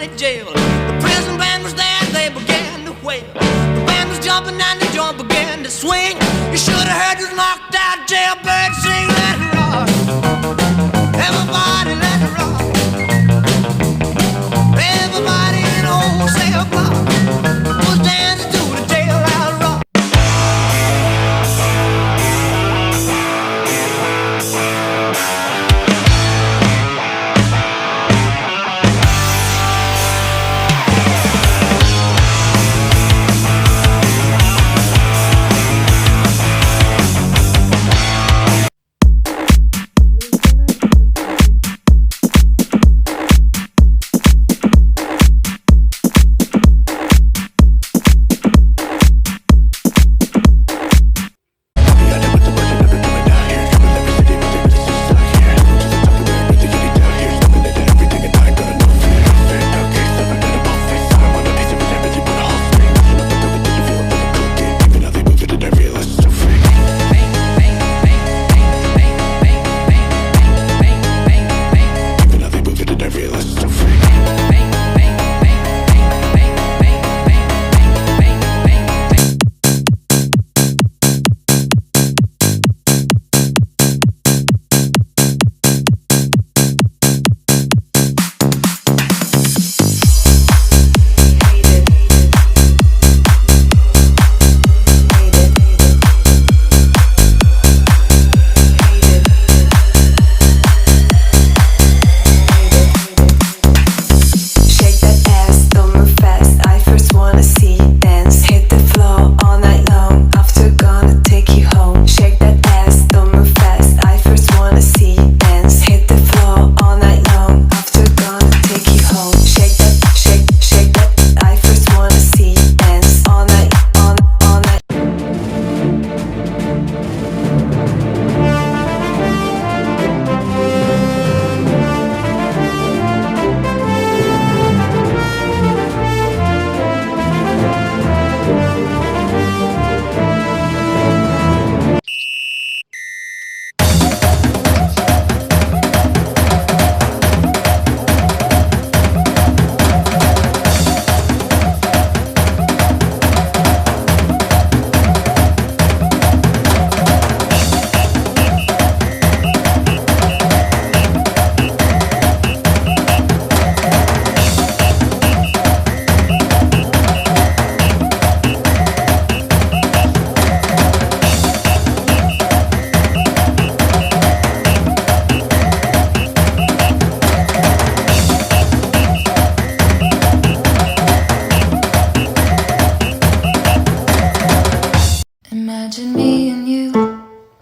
county jail. The prison band was there, they began to wail. The band was jumping and the joint began to swing. You should have heard those knocked out jailbirds sing. Let it rock, everybody let it rock. Everybody in the wholesale block was dancing to the jailhouse rock. Imagine me and you,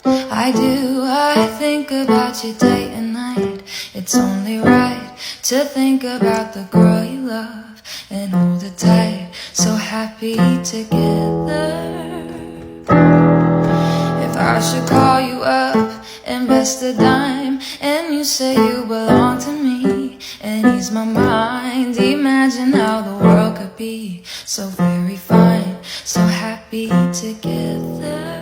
I do, I think about you day and night. It's only right to think about the girl you love and hold her tight, so happy together. If I should call you up, invest a dime, and you say you belong to me and ease my mind, imagine how the world could be so very fine, so happy together.